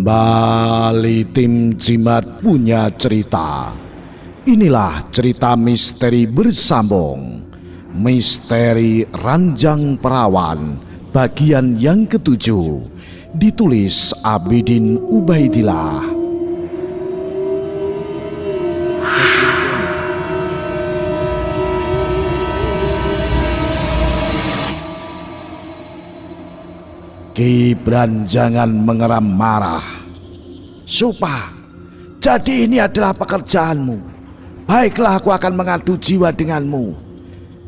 Kembali tim Jimat punya cerita. Inilah cerita misteri bersambung. Misteri Ranjang Perawan bagian yang ke-7. Ditulis Abidin Ubaidillah. Ki Branjangan mengeram marah. Supa, jadi ini adalah pekerjaanmu. Baiklah, aku akan mengadu jiwa denganmu.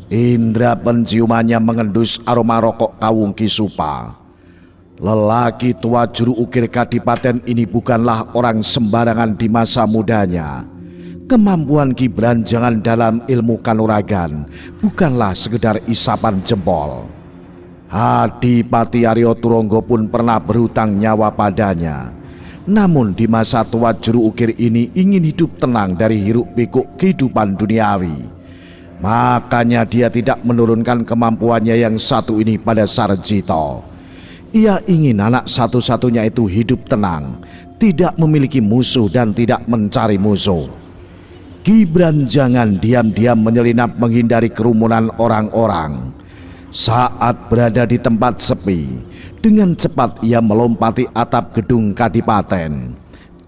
Indra penciumannya mengendus aroma rokok kawung Ki Supa. Lelaki tua juru ukir kadipaten ini bukanlah orang sembarangan di masa mudanya. Kemampuan Ki Branjangan dalam ilmu kanuragan bukanlah sekedar isapan jempol. Adipati Aryo Turonggo pun pernah berhutang nyawa padanya. Namun di masa tua juru ukir ini ingin hidup tenang dari hiruk pikuk kehidupan duniawi. Makanya dia tidak menurunkan kemampuannya yang satu ini pada Sarjito. Ia ingin anak satu-satunya itu hidup tenang, tidak memiliki musuh dan tidak mencari musuh. Ki Branjangan diam-diam menyelinap menghindari kerumunan orang-orang. Saat berada di tempat sepi, dengan cepat ia melompati atap gedung kadipaten.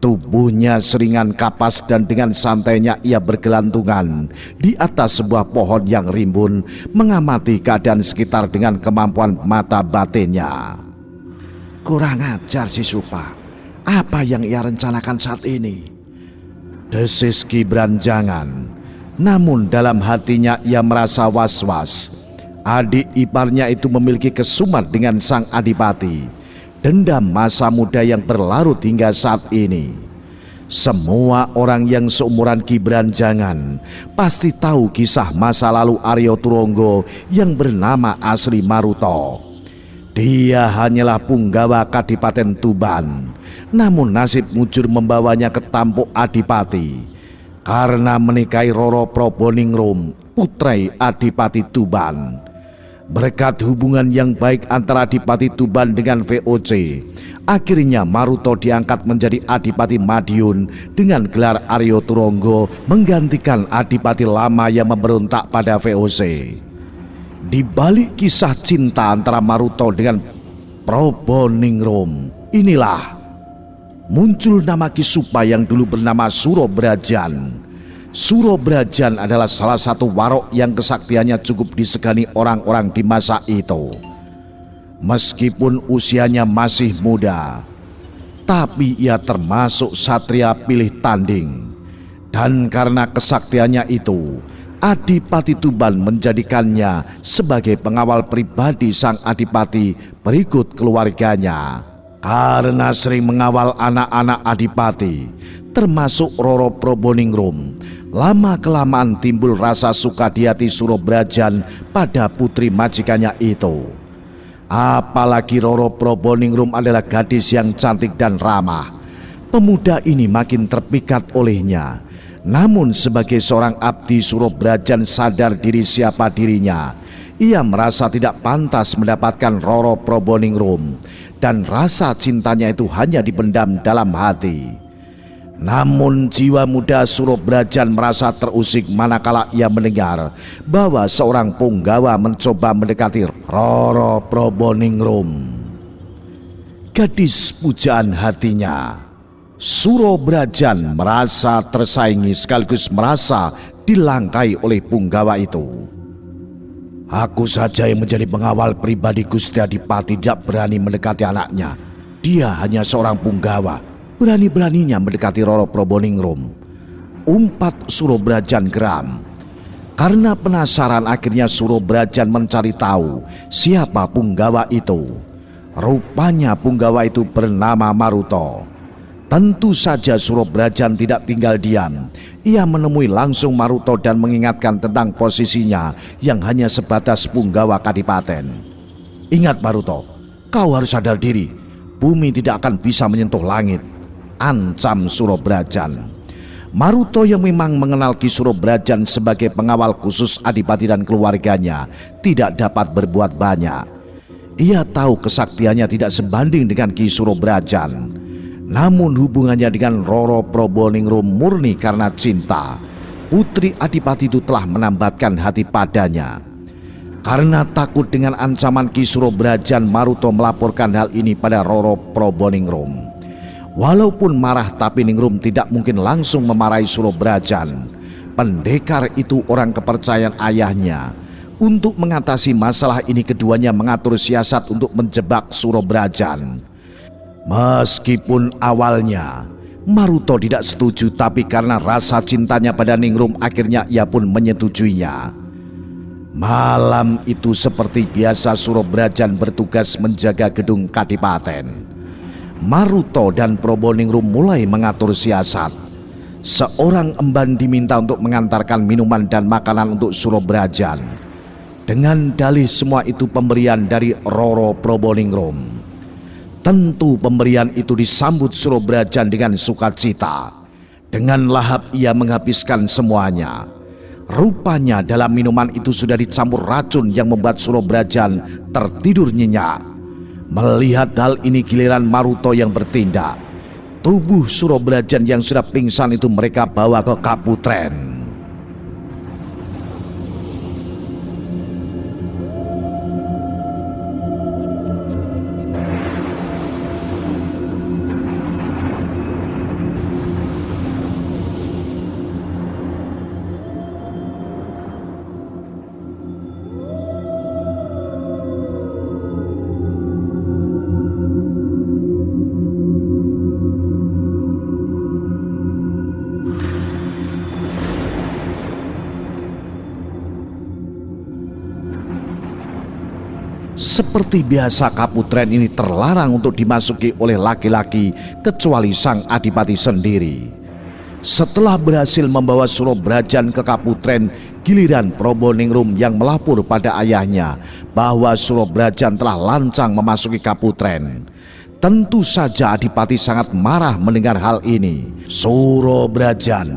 Tubuhnya seringan kapas dan dengan santainya ia bergelantungan di atas sebuah pohon yang rimbun, mengamati keadaan sekitar dengan kemampuan mata batinnya. Kurang ajar si Supa, apa yang ia rencanakan saat ini? Desis Ki Branjangan. Namun dalam hatinya ia merasa was-was. Adik iparnya itu memiliki kesumat dengan sang adipati. Dendam masa muda yang berlarut hingga saat ini. Semua orang yang seumuran Ki Branjangan pasti tahu kisah masa lalu Aryo Turonggo yang bernama asli Maruto. Dia hanyalah punggawa Kadipaten Tuban. Namun nasib mujur membawanya ke tampuk adipati karena menikahi Roro Proboningrum, putri Adipati Tuban. Berkat hubungan yang baik antara Adipati Tuban dengan VOC, akhirnya Maruto diangkat menjadi Adipati Madiun dengan gelar Aryo Turonggo, menggantikan Adipati lama yang memberontak pada VOC. Di balik kisah cinta antara Maruto dengan Proboningrum, inilah muncul nama Ki Supa yang dulu bernama Surobrajan. Surobrajan adalah salah satu warok yang kesaktiannya cukup disegani orang-orang di masa itu. Meskipun usianya masih muda, tapi ia termasuk satria pilih tanding. Dan karena kesaktiannya itu, Adipati Tuban menjadikannya sebagai pengawal pribadi sang adipati berikut keluarganya. Karena sering mengawal anak-anak adipati, termasuk Roro Proboningrum, lama-kelamaan timbul rasa suka di hati Surobrajan pada putri majikannya itu. Apalagi Roro Proboningrum adalah gadis yang cantik dan ramah. Pemuda ini makin terpikat olehnya. Namun sebagai seorang abdi Surobrajan sadar diri siapa dirinya. Ia merasa tidak pantas mendapatkan Roro Proboningrum dan rasa cintanya itu hanya dipendam dalam hati. Namun jiwa muda Surobrajan merasa terusik manakala ia mendengar bahwa seorang punggawa mencoba mendekati Roro Proboningrum. Gadis pujaan hatinya, Surobrajan merasa tersaingi sekaligus merasa dilangkai oleh punggawa itu. Aku saja yang menjadi pengawal pribadi Gusti Adipati tidak berani mendekati anaknya. Dia hanya seorang punggawa, berani-beraninya mendekati Roro Proboningrum. Umpat Surobrajan geram. Karena penasaran akhirnya Surobrajan mencari tahu siapa punggawa itu. Rupanya punggawa itu bernama Maruto. Tentu saja Surobrajan tidak tinggal diam. Ia menemui langsung Maruto dan mengingatkan tentang posisinya yang hanya sebatas punggawa kadipaten. Ingat Maruto, kau harus sadar diri. Bumi tidak akan bisa menyentuh langit, ancam Surobrajan. Maruto yang memang mengenal Ki Surobrajan sebagai pengawal khusus adipati dan keluarganya tidak dapat berbuat banyak. Ia tahu kesaktiannya tidak sebanding dengan Ki Surobrajan. Namun hubungannya dengan Roro Probolingrum murni karena cinta. Putri Adipati itu telah menambatkan hati padanya. Karena takut dengan ancaman Ki Surobrajan, Maruta melaporkan hal ini pada Roro Probolingrum. Walaupun marah, tapi Ningrum tidak mungkin langsung memarahi Surobrajan. Pendekar itu orang kepercayaan ayahnya. Untuk mengatasi masalah ini, keduanya mengatur siasat untuk menjebak Surobrajan. Meskipun awalnya Maruta tidak setuju, tapi karena rasa cintanya pada Ningrum, akhirnya ia pun menyetujuinya. Malam itu seperti biasa Surobrajan bertugas menjaga gedung Kadipaten. Maruta dan Probolingrum mulai mengatur siasat. Seorang emban diminta untuk mengantarkan minuman dan makanan untuk Surobrajan. Dengan dalih semua itu pemberian dari Roro Probolingrum. Tentu pemberian itu disambut Surobrajan dengan sukacita. Dengan lahap ia menghabiskan semuanya. Rupanya dalam minuman itu sudah dicampur racun yang membuat Surobrajan tertidur nyenyak. Melihat hal ini, giliran Maruta yang bertindak. Tubuh Surobrajan yang sudah pingsan itu mereka bawa ke Kaputren. Seperti biasa, Kaputren ini terlarang untuk dimasuki oleh laki-laki kecuali sang adipati sendiri. Setelah berhasil membawa Surobrajan ke Kaputren, giliran Probolingrum yang melapor pada ayahnya bahwa Surobrajan telah lancang memasuki Kaputren. Tentu saja adipati sangat marah mendengar hal ini. Surobrajan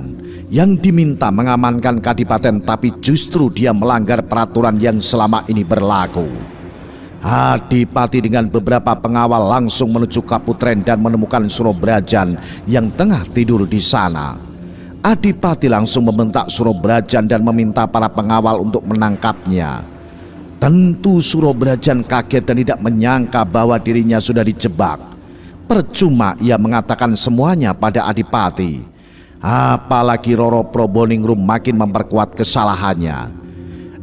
yang diminta mengamankan Kadipaten, tapi justru dia melanggar peraturan yang selama ini berlaku. Adipati dengan beberapa pengawal langsung menuju Kaputren dan menemukan Surobrajan yang tengah tidur di sana. Adipati langsung membentak Surobrajan dan meminta para pengawal untuk menangkapnya. Tentu Surobrajan kaget dan tidak menyangka bahwa dirinya sudah dijebak. Percuma ia mengatakan semuanya pada Adipati. Apalagi Roro Probolingrum makin memperkuat kesalahannya.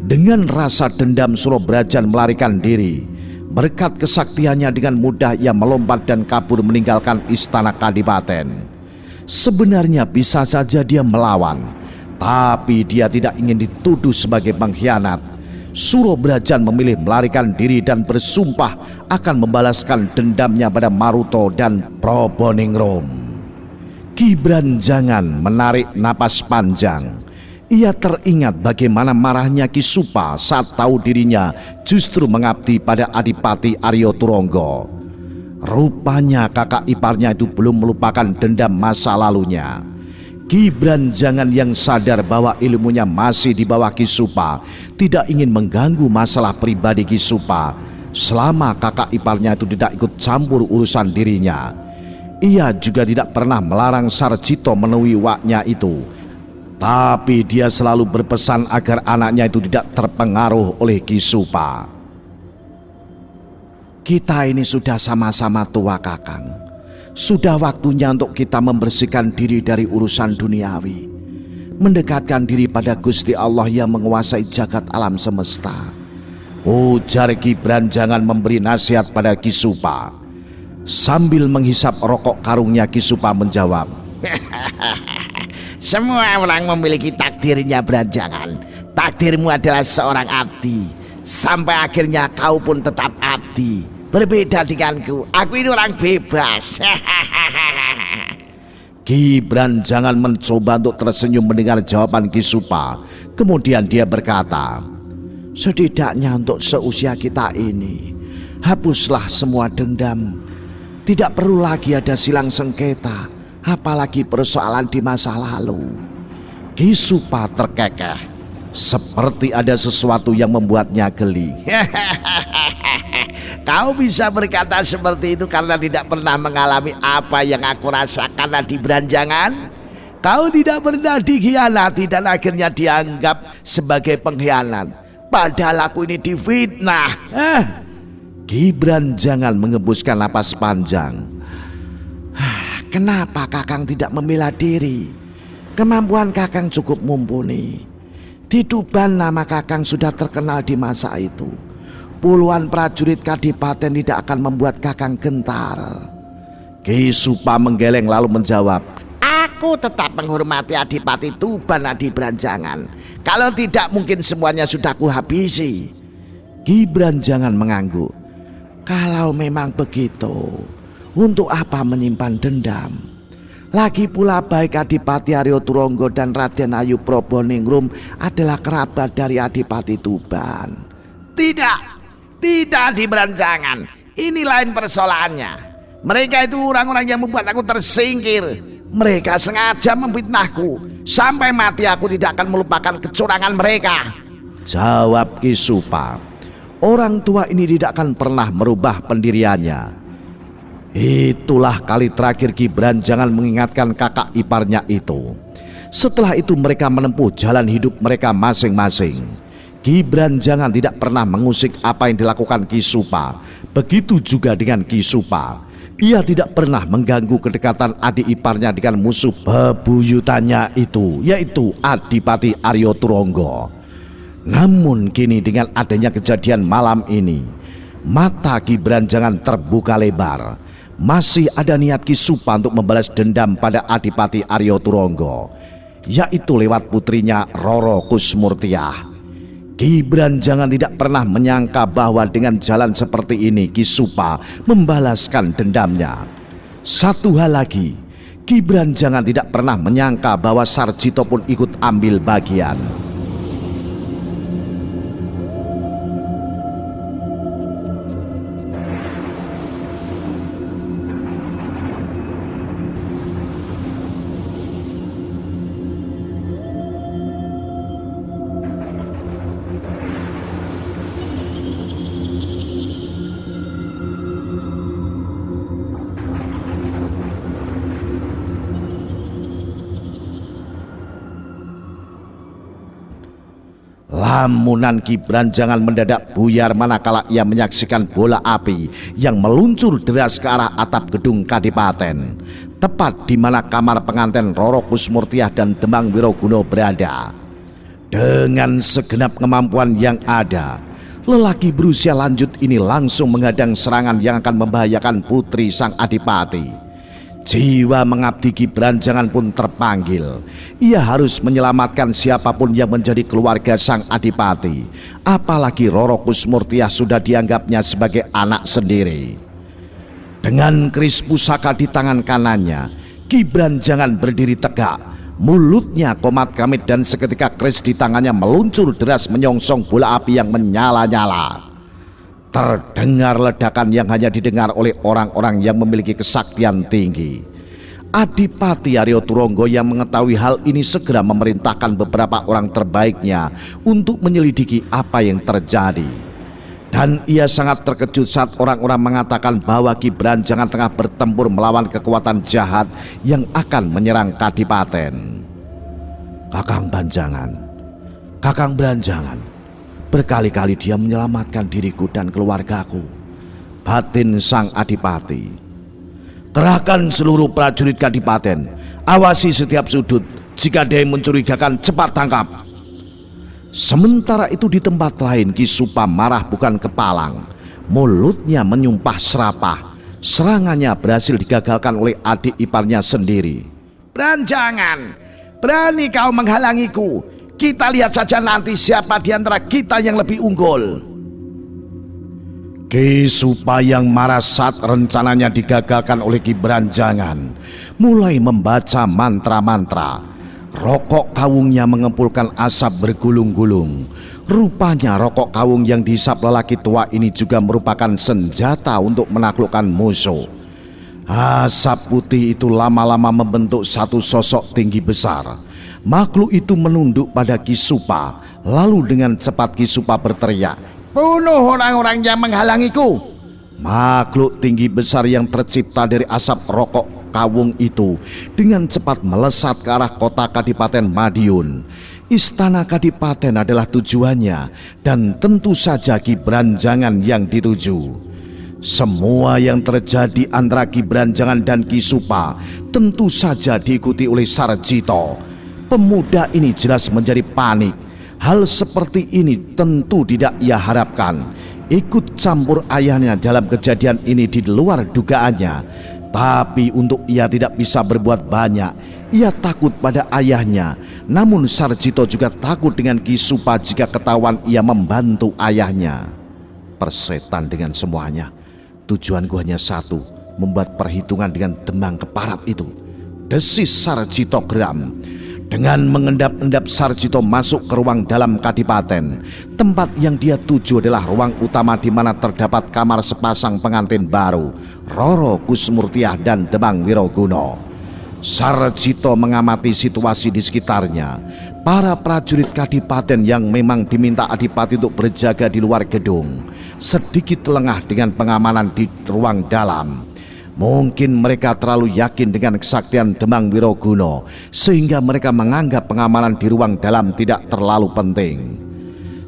Dengan rasa dendam, Surobrajan melarikan diri. Berkat kesaktiannya dengan mudah ia melompat dan kabur meninggalkan istana Kadipaten. Sebenarnya bisa saja dia melawan, tapi dia tidak ingin dituduh sebagai pengkhianat. Surobrajan memilih melarikan diri dan bersumpah akan membalaskan dendamnya pada Maruta dan Probolingrum. Ki Branjangan menarik napas panjang. Ia teringat bagaimana marahnya Ki Supa saat tahu dirinya justru mengabdi pada Adipati Aryo Turonggo. Rupanya kakak iparnya itu belum melupakan dendam masa lalunya. Ki Branjangan yang sadar bahwa ilmunya masih di bawah Ki Supa tidak ingin mengganggu masalah pribadi Ki Supa selama kakak iparnya itu tidak ikut campur urusan dirinya. Ia juga tidak pernah melarang Sarjito menemui waknya itu. Tapi dia selalu berpesan agar anaknya itu tidak terpengaruh oleh Ki Supa. Kita ini sudah sama-sama tua, Kakang. Sudah waktunya untuk kita membersihkan diri dari urusan duniawi. Mendekatkan diri pada Gusti Allah yang menguasai jagat alam semesta. Ujar Ki Branjangan memberi nasihat pada Ki Supa. Sambil menghisap rokok karungnya, Ki Supa menjawab, semua orang memiliki takdirnya, Branjangan. Takdirmu adalah seorang abdi. Sampai akhirnya kau pun tetap abdi. Berbeda denganku, aku ini orang bebas. Ki Branjangan mencoba untuk tersenyum mendengar jawaban Ki Supa. Kemudian dia berkata, setidaknya untuk seusia kita ini, hapuslah semua dendam. Tidak perlu lagi ada silang sengketa, apalagi persoalan di masa lalu. Ki Supa terkekeh, seperti ada sesuatu yang membuatnya geli. Kau bisa berkata seperti itu karena tidak pernah mengalami apa yang aku rasakan di Beranjangan. Kau tidak pernah dikhianati dan akhirnya dianggap sebagai pengkhianat, padahal aku ini difitnah. Ki Beranjangan mengembuskan napas panjang. Kenapa Kakang tidak membela diri? Kemampuan Kakang cukup mumpuni. Di Tuban nama Kakang sudah terkenal di masa itu. Puluhan prajurit kadipaten tidak akan membuat Kakang gentar. Ki Supa menggeleng lalu menjawab, Aku tetap menghormati Adipati Tuban di Beranjangan. Kalau tidak mungkin semuanya sudah kuhabisi. Ki Beranjangan mengangguk. Kalau memang begitu, untuk apa menyimpan dendam? Lagi pula baik Adipati Aryo Turonggo dan Raden Ayu Proboningrum adalah kerabat dari Adipati Tuban. Tidak di Beranjangan. Ini lain persoalannya. Mereka itu orang-orang yang membuat aku tersingkir. Mereka sengaja memfitnahku. Sampai mati aku tidak akan melupakan kecurangan mereka. Jawab Ki Supa. Orang tua ini tidak akan pernah merubah pendiriannya. Itulah kali terakhir Ki Beranjangan mengingatkan kakak iparnya itu. Setelah itu mereka menempuh jalan hidup mereka masing-masing. Ki Beranjangan tidak pernah mengusik apa yang dilakukan Ki Supa. Begitu juga dengan Ki Supa. Ia tidak pernah mengganggu kedekatan adik iparnya dengan musuh bebuyutannya itu, yaitu Adipati Aryo Turonggo. Namun kini dengan adanya kejadian malam ini, mata Ki Beranjangan terbuka lebar. Masih ada niat Ki Supa untuk membalas dendam pada Adipati Aryo Turonggo, yaitu lewat putrinya Roro Kusmurtiah. Ki Beranjangan tidak pernah menyangka bahwa dengan jalan seperti ini Ki Supa membalaskan dendamnya. Satu hal lagi, Ki Beranjangan tidak pernah menyangka bahwa Sarjito pun ikut ambil bagian. Lamunan Ki Beranjangan mendadak buyar manakala ia menyaksikan bola api yang meluncur deras ke arah atap gedung Kadipaten, tepat di mana kamar pengantin Roro Kusmurtiah dan Demang Wiroguno berada. Dengan segenap kemampuan yang ada, lelaki berusia lanjut ini langsung menghadang serangan yang akan membahayakan putri sang adipati. Jiwa mengabdi Ki Beranjangan pun terpanggil. Ia harus menyelamatkan siapapun yang menjadi keluarga sang adipati. Apalagi Roro Kusmurtiah sudah dianggapnya sebagai anak sendiri. Dengan keris pusaka di tangan kanannya, Ki Beranjangan berdiri tegak. Mulutnya komat kamit dan seketika keris di tangannya meluncur deras menyongsong bola api yang menyala-nyala. Terdengar ledakan yang hanya didengar oleh orang-orang yang memiliki kesaktian tinggi. Adipati Aryo Turonggo yang mengetahui hal ini segera memerintahkan beberapa orang terbaiknya untuk menyelidiki apa yang terjadi. Dan ia sangat terkejut saat orang-orang mengatakan bahwa Ki Beranjangan tengah bertempur melawan kekuatan jahat yang akan menyerang Kadipaten. Kakang Beranjangan, berkali-kali dia menyelamatkan diriku dan keluargaku, batin sang adipati. Kerahkan seluruh prajurit Kadipaten, awasi setiap sudut. Jika ada yang mencurigakan, cepat tangkap. Sementara itu di tempat lain Ki Supa marah bukan kepalang. Mulutnya menyumpah serapah. Serangannya berhasil digagalkan oleh adik iparnya sendiri. Beranjangan, berani kau menghalangiku. Kita lihat saja nanti siapa di antara kita yang lebih unggul. Ki Supa yang marah saat rencananya digagalkan oleh Ki Beranjangan mulai membaca mantra-mantra. Rokok kawungnya mengempulkan asap bergulung-gulung. Rupanya rokok kawung yang dihisap lelaki tua ini juga merupakan senjata untuk menaklukkan musuh. Asap putih itu lama-lama membentuk satu sosok tinggi besar. Makhluk itu menunduk pada Ki Supa. Lalu dengan cepat Ki Supa berteriak, Bunuh orang-orang yang menghalangiku. Makhluk tinggi besar yang tercipta dari asap rokok kawung itu dengan cepat melesat ke arah kota Kadipaten Madiun. Istana Kadipaten adalah tujuannya dan tentu saja Ki Branjangan yang dituju. Semua yang terjadi antara Ki Branjangan dan Ki Supa tentu saja diikuti oleh Sarjito. Pemuda ini jelas menjadi panik. Hal seperti ini tentu tidak ia harapkan. Ikut campur ayahnya dalam kejadian ini di luar dugaannya. Tapi untuk ia tidak bisa berbuat banyak. Ia takut pada ayahnya. Namun Sarjito juga takut dengan Ki Supa jika ketahuan ia membantu ayahnya. Persetan dengan semuanya. Tujuanku hanya satu, membuat perhitungan dengan Demang Keparat itu. Desis Sarjito geram. Dengan mengendap-endap Sarjito masuk ke ruang dalam Kadipaten. Tempat yang dia tuju adalah ruang utama di mana terdapat kamar sepasang pengantin baru, Roro Kusmurtiah dan Demang Wiroguna. Sarjito mengamati situasi di sekitarnya. Para prajurit Kadipaten yang memang diminta Adipati untuk berjaga di luar gedung sedikit lengah dengan pengamanan di ruang dalam. Mungkin mereka terlalu yakin dengan kesaktian Demang Wiroguna sehingga mereka menganggap pengamanan di ruang dalam tidak terlalu penting.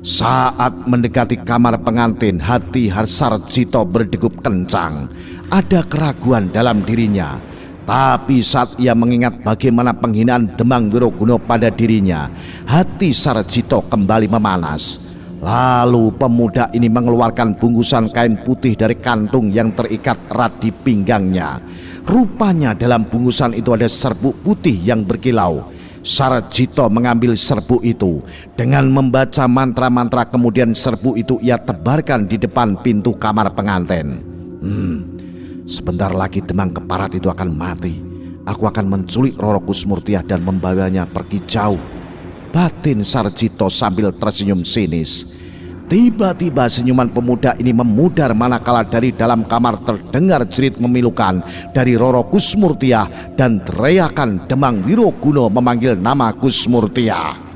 Saat mendekati kamar pengantin, hati Sarjito berdegup kencang. Ada keraguan dalam dirinya. Tapi saat ia mengingat bagaimana penghinaan Demang Wiroguna pada dirinya, hati Sarjito kembali memanas. Lalu pemuda ini mengeluarkan bungkusan kain putih dari kantung yang terikat erat di pinggangnya. Rupanya dalam bungkusan itu ada serbuk putih yang berkilau. Sarjito mengambil serbuk itu. Dengan membaca mantra-mantra kemudian serbuk itu ia tebarkan di depan pintu kamar pengantin. Sebentar lagi Demang Keparat itu akan mati. Aku akan menculik Roro Kusmurtiah dan membawanya pergi jauh. Batin Sarjito sambil tersenyum sinis. Tiba-tiba senyuman pemuda ini memudar manakala dari dalam kamar terdengar jerit memilukan dari Roro Kusmurtiah dan teriakan Demang Wiroguna memanggil nama Kusmurtiah.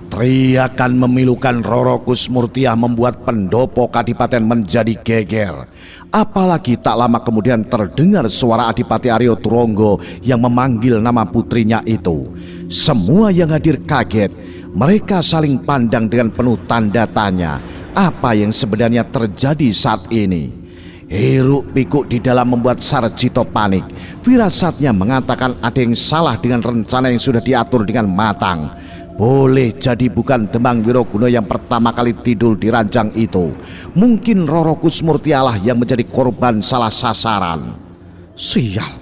Teriakan memilukan Roro Kusmurtiah membuat pendopo Kadipaten menjadi geger. Apalagi tak lama kemudian terdengar suara Adipati Aryo Turonggo yang memanggil nama putrinya itu. Semua yang hadir kaget. Mereka saling pandang dengan penuh tanda tanya. Apa yang sebenarnya terjadi saat ini? Hiruk pikuk di dalam membuat Sarjito panik. Firasatnya mengatakan ada yang salah dengan rencana yang sudah diatur dengan matang. Boleh jadi bukan Demang Wiroguna yang pertama kali tidur di ranjang itu. Mungkin Roro Kusmurtiah lah yang menjadi korban salah sasaran. Sial,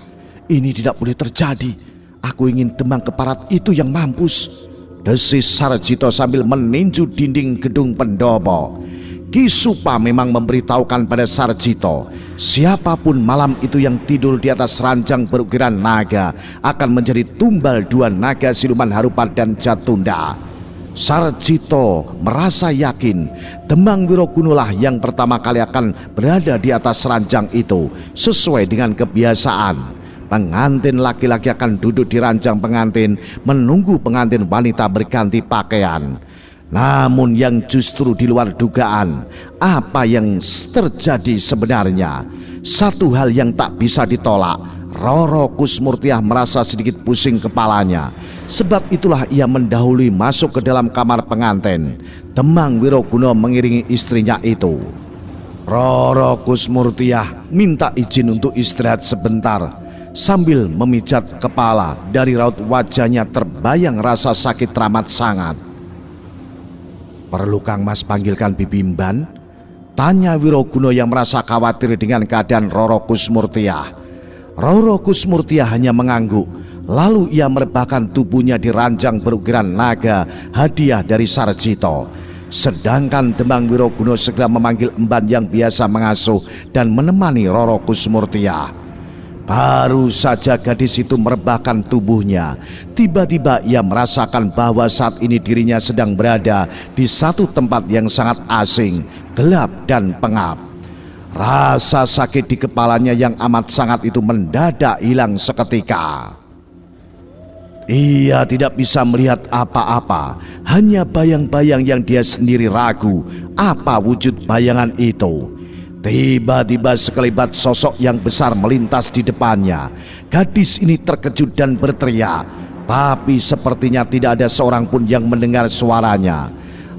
ini tidak boleh terjadi. Aku ingin Demang Keparat itu yang mampus. Desis Sarjito sambil meninju dinding gedung pendopo. Ki Supa memang memberitahukan pada Sarjito, siapapun malam itu yang tidur di atas ranjang berukiran naga akan menjadi tumbal dua naga siluman Harupat dan Jatunda. Sarjito merasa yakin Demang Wiroguna lah yang pertama kali akan berada di atas ranjang itu sesuai dengan kebiasaan. Pengantin laki-laki akan duduk di ranjang pengantin menunggu pengantin wanita berganti pakaian. Namun yang justru di luar dugaan, apa yang terjadi sebenarnya? Satu hal yang tak bisa ditolak, Roro Kusmurtiah merasa sedikit pusing kepalanya. Sebab itulah ia mendahului masuk ke dalam kamar pengantin. Demang Wiroguna mengiringi istrinya itu. Roro Kusmurtiah minta izin untuk istirahat sebentar. Sambil memijat kepala, dari raut wajahnya terbayang rasa sakit teramat sangat. Perlu Kang Mas panggilkan Bibimban? Tanya Wiroguna yang merasa khawatir dengan keadaan Roro Kusmurtiah. Roro Kusmurtiah hanya mengangguk. Lalu ia merebahkan tubuhnya di ranjang berukiran naga, hadiah dari Sarjito. Sedangkan Demang Wiroguna segera memanggil emban yang biasa mengasuh dan menemani Roro Kusmurtiah. Baru saja gadis itu merebahkan tubuhnya, tiba-tiba ia merasakan bahwa saat ini dirinya sedang berada di satu tempat yang sangat asing, gelap dan pengap. Rasa sakit di kepalanya yang amat sangat itu mendadak hilang seketika. Ia tidak bisa melihat apa-apa, hanya bayang-bayang yang dia sendiri ragu apa wujud bayangan itu. Tiba-tiba sekelebat sosok yang besar melintas di depannya. Gadis ini terkejut dan berteriak, tapi sepertinya tidak ada seorang pun yang mendengar suaranya.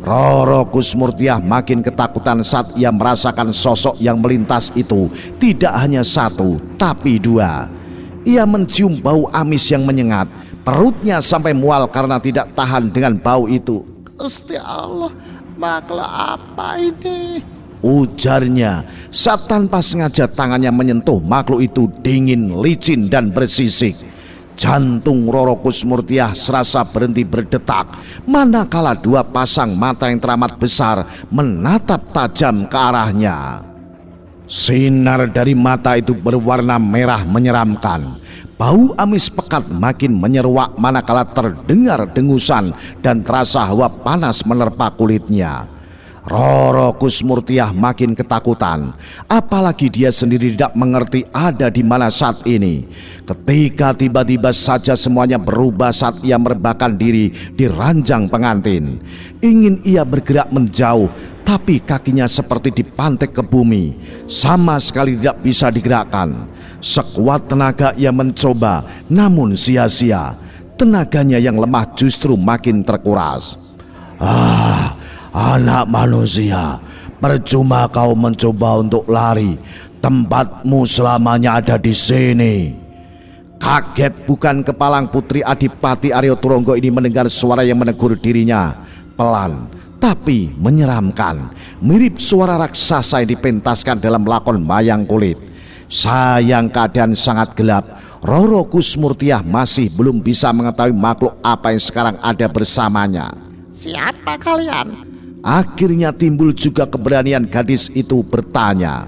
Roro Kusmurtiah makin ketakutan saat ia merasakan sosok yang melintas itu tidak hanya satu, tapi dua. Ia mencium bau amis yang menyengat. Perutnya sampai mual karena tidak tahan dengan bau itu. Gusti Allah, makhluk apa ini? Ujarnya saat tanpa sengaja tangannya menyentuh makhluk itu dingin, licin dan bersisik. Jantung Roro Kusmurtiah serasa berhenti berdetak manakala dua pasang mata yang teramat besar menatap tajam ke arahnya. Sinar dari mata itu berwarna merah menyeramkan. Bau amis pekat makin menyeruak manakala terdengar dengusan dan terasa hawa panas menerpa kulitnya. Roro Kusmurtiah makin ketakutan, apalagi dia sendiri tidak mengerti ada di mana saat ini. Ketika tiba-tiba saja semuanya berubah saat ia merebahkan diri di ranjang pengantin. Ingin ia bergerak menjauh, tapi kakinya seperti dipantek ke bumi, sama sekali tidak bisa digerakkan. Sekuat tenaga ia mencoba, namun sia-sia. Tenaganya yang lemah justru makin terkuras. Anak manusia, percuma kau mencoba untuk lari. Tempatmu selamanya ada di sini. Kaget bukan kepalang putri Adipati Aryo Turonggo ini mendengar suara yang menegur dirinya. Pelan tapi menyeramkan, mirip suara raksasa yang dipentaskan dalam lakon wayang kulit. Sayang keadaan sangat gelap. Roro Kusmurtiah masih belum bisa mengetahui makhluk apa yang sekarang ada bersamanya. Siapa kalian? Akhirnya timbul juga keberanian gadis itu bertanya.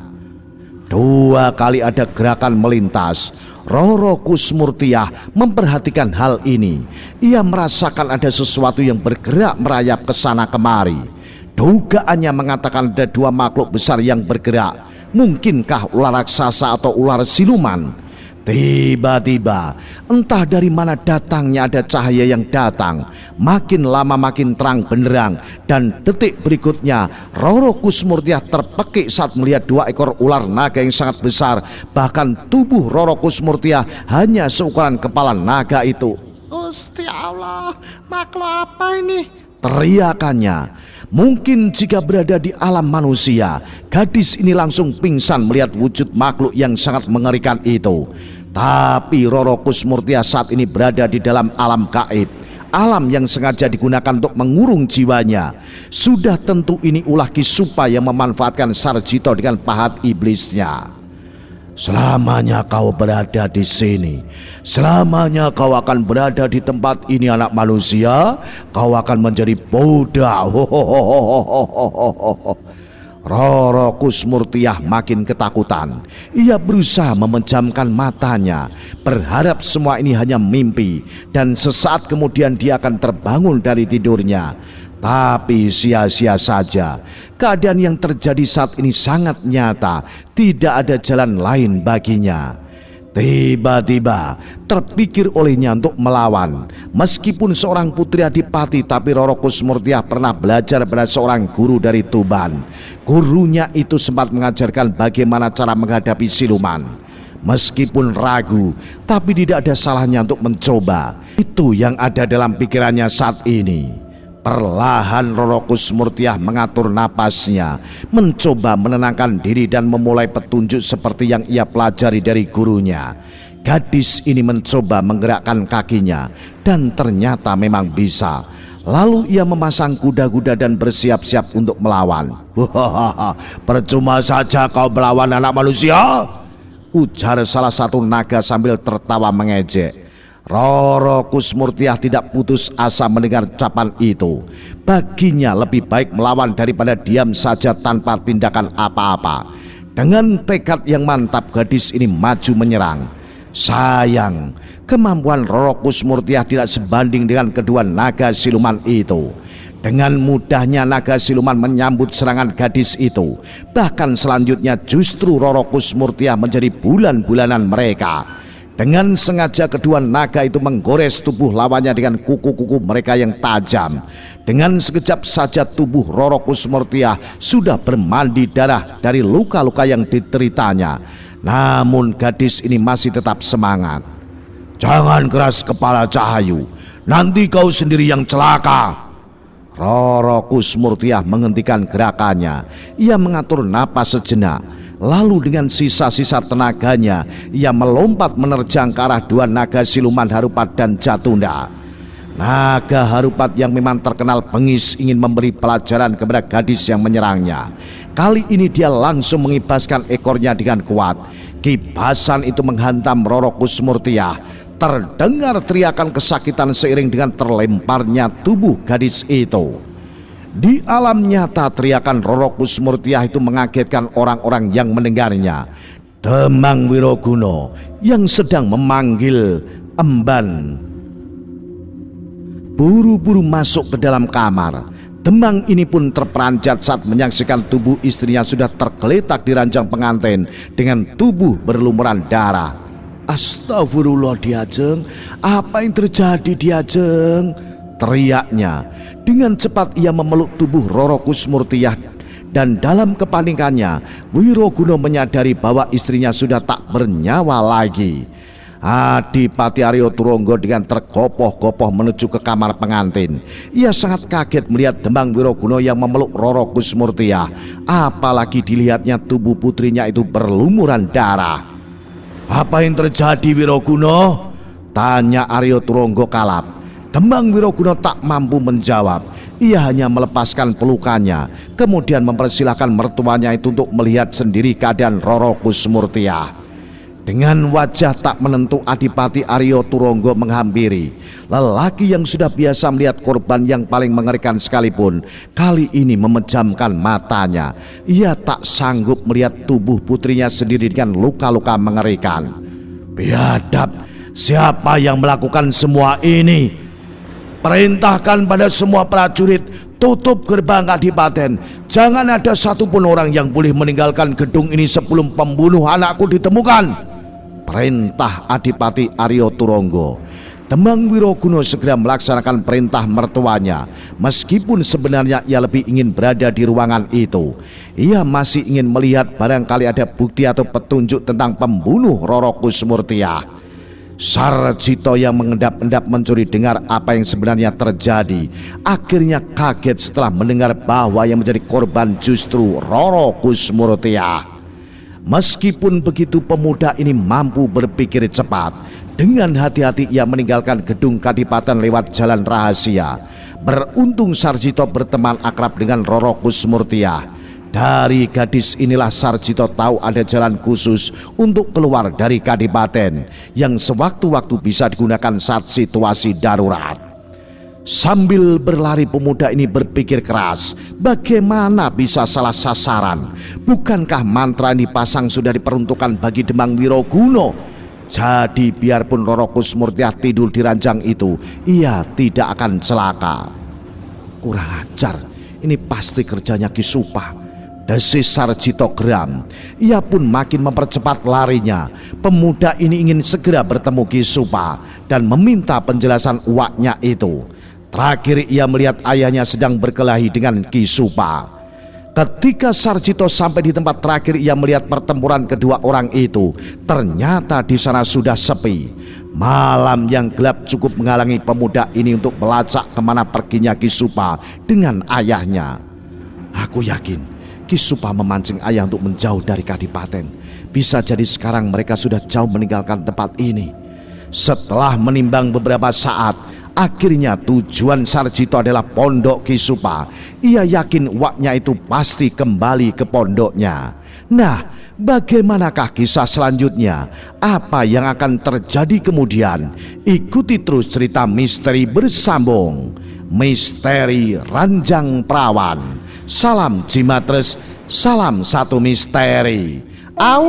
Dua kali ada gerakan melintas. Roro Kusmurtiah memperhatikan hal ini. Ia merasakan ada sesuatu yang bergerak merayap ke sana kemari. Dugaannya mengatakan ada dua makhluk besar yang bergerak. Mungkinkah ular raksasa atau ular siluman? Tiba-tiba entah dari mana datangnya ada cahaya yang datang. Makin lama makin terang benderang. Dan detik berikutnya Roro Kusmurtiah terpekik saat melihat dua ekor ular naga yang sangat besar. Bahkan tubuh Roro Kusmurtiah hanya seukuran kepala naga itu. Gusti Allah, makhluk apa ini? Teriakannya. Mungkin jika berada di alam manusia, gadis ini langsung pingsan melihat wujud makhluk yang sangat mengerikan itu. Tapi Roro Kusmurtiah saat ini berada di dalam alam gaib, alam yang sengaja digunakan untuk mengurung jiwanya. Sudah tentu ini ulah Kisupa yang memanfaatkan Sarjito dengan pahat iblisnya. Selamanya kau berada di sini, selamanya kau akan berada di tempat ini anak manusia. Kau akan menjadi Buddha. Roro Kusmurtiah makin ketakutan. Ia berusaha memejamkan matanya, berharap semua ini hanya mimpi, dan sesaat kemudian dia akan terbangun dari tidurnya. Tapi sia-sia saja. Keadaan yang terjadi saat ini sangat nyata. Tidak ada jalan lain baginya. Tiba-tiba terpikir olehnya untuk melawan. Meskipun seorang putri adipati, tapi Roro Kusmurtiah pernah belajar pada seorang guru dari Tuban. Gurunya itu sempat mengajarkan bagaimana cara menghadapi siluman. Meskipun ragu, tapi tidak ada salahnya untuk mencoba. Itu yang ada dalam pikirannya saat ini. Perlahan Roro Kusmurtiah mengatur napasnya, mencoba menenangkan diri dan memulai petunjuk seperti yang ia pelajari dari gurunya. Gadis ini mencoba menggerakkan kakinya dan ternyata memang bisa. Lalu ia memasang kuda-kuda dan bersiap-siap untuk melawan. Percuma saja kau melawan anak manusia, ujar salah satu naga sambil tertawa mengejek. Roro Kusmurtiah tidak putus asa mendengar ucapan itu. Baginya lebih baik melawan daripada diam saja tanpa tindakan apa-apa. Dengan tekad yang mantap, gadis ini maju menyerang. Sayang, kemampuan Roro Kusmurtiah tidak sebanding dengan kedua naga siluman itu. Dengan mudahnya naga siluman menyambut serangan gadis itu. Bahkan selanjutnya justru Roro Kusmurtiah menjadi bulan-bulanan mereka. Dengan sengaja kedua naga itu menggores tubuh lawannya dengan kuku-kuku mereka yang tajam. Dengan sekejap saja tubuh Roro Kusmurtiah sudah bermandi darah dari luka-luka yang diteritanya. Namun gadis ini masih tetap semangat. "Jangan keras kepala, Cahayu, nanti kau sendiri yang celaka." Roro Kusmurtiah menghentikan gerakannya. Ia mengatur napas sejenak. Lalu dengan sisa-sisa tenaganya ia melompat menerjang ke arah dua naga siluman Harupat dan Jatunda. Naga Harupat yang memang terkenal bengis ingin memberi pelajaran kepada gadis yang menyerangnya. Kali ini dia langsung mengibaskan ekornya dengan kuat. Kibasan itu menghantam Roro Kusmurtiah. Terdengar teriakan kesakitan seiring dengan terlemparnya tubuh gadis itu. Di alam nyata teriakan Roro Kusmurtiah itu mengagetkan orang-orang yang mendengarnya. Demang Wiroguna yang sedang memanggil emban buru-buru masuk ke dalam kamar. Demang ini pun terperanjat saat menyaksikan tubuh istrinya sudah tergeletak di ranjang pengantin dengan tubuh berlumuran darah. "Astagfirullah, Diajeng, apa yang terjadi, Diajeng?" teriaknya. Dengan cepat ia memeluk tubuh Roro Kusmurtiah dan dalam kepanikannya Wiroguna menyadari bahwa istrinya sudah tak bernyawa lagi. Adipati Aryo Turonggo dengan tergopoh-gopoh menuju ke kamar pengantin. Ia sangat kaget melihat Demang Wiroguna yang memeluk Roro Kusmurtiah, apalagi dilihatnya tubuh putrinya itu berlumuran darah. "Apa yang terjadi, Wiroguna?" tanya Aryo Turonggo kalap. Demang Wiroguna tak mampu menjawab. Ia hanya melepaskan pelukannya, kemudian mempersilahkan mertuanya itu untuk melihat sendiri keadaan Roro Kusmurtiah. Dengan wajah tak menentu Adipati Aryo Turonggo menghampiri. Lelaki yang sudah biasa melihat korban yang paling mengerikan sekalipun, kali ini memejamkan matanya. Ia tak sanggup melihat tubuh putrinya sendiri dengan luka-luka mengerikan. "Biadab, siapa yang melakukan semua ini? Perintahkan pada semua prajurit, tutup gerbang kadipaten. Jangan ada satupun orang yang boleh meninggalkan gedung ini sebelum pembunuh anakku ditemukan," perintah Adipati Aryo Turonggo. Demang Wiroguna segera melaksanakan perintah mertuanya. Meskipun sebenarnya ia lebih ingin berada di ruangan itu, ia masih ingin melihat barangkali ada bukti atau petunjuk tentang pembunuh Roro Kusmurtiah. Sarjito yang mengendap-endap mencuri dengar apa yang sebenarnya terjadi. Akhirnya kaget setelah mendengar bahwa yang menjadi korban justru Roro Kusmurtiah. Meskipun begitu, pemuda ini mampu berpikir cepat. Dengan hati-hati ia meninggalkan gedung kadipaten lewat jalan rahasia. Beruntung Sarjito berteman akrab dengan Roro Kusmurtiah. Dari gadis inilah Sarjito tahu ada jalan khusus untuk keluar dari kadipaten yang sewaktu-waktu bisa digunakan saat situasi darurat. Sambil berlari pemuda ini berpikir keras, bagaimana bisa salah sasaran? Bukankah mantra yang dipasang sudah diperuntukkan bagi Demang Wiroguna? Jadi biarpun Roro Kusmurtiah tidur di ranjang itu, ia tidak akan celaka. Kurang ajar, ini pasti kerjanya Ki Supah, desis Sarjito geram. Ia pun makin mempercepat larinya. Pemuda ini ingin segera bertemu Ki Supah dan meminta penjelasan uaknya itu. Terakhir ia melihat ayahnya sedang berkelahi dengan Ki Supah. Ketika Sarjito sampai di tempat terakhir ia melihat pertempuran kedua orang itu. Ternyata di sana sudah sepi. Malam yang gelap cukup menghalangi pemuda ini untuk melacak kemana perginya Ki Supah dengan ayahnya. Aku yakin Ki Supah memancing ayah untuk menjauh dari kadipaten. Bisa jadi sekarang mereka sudah jauh meninggalkan tempat ini. Setelah menimbang beberapa saat, akhirnya tujuan Sarjito adalah pondok Ki Supah. Ia yakin uaknya itu pasti kembali ke pondoknya. Nah, bagaimanakah kisah selanjutnya? Apa yang akan terjadi kemudian? Ikuti terus cerita misteri bersambung. Misteri Ranjang Prawan. Salam Jimatres, salam satu misteri. Au.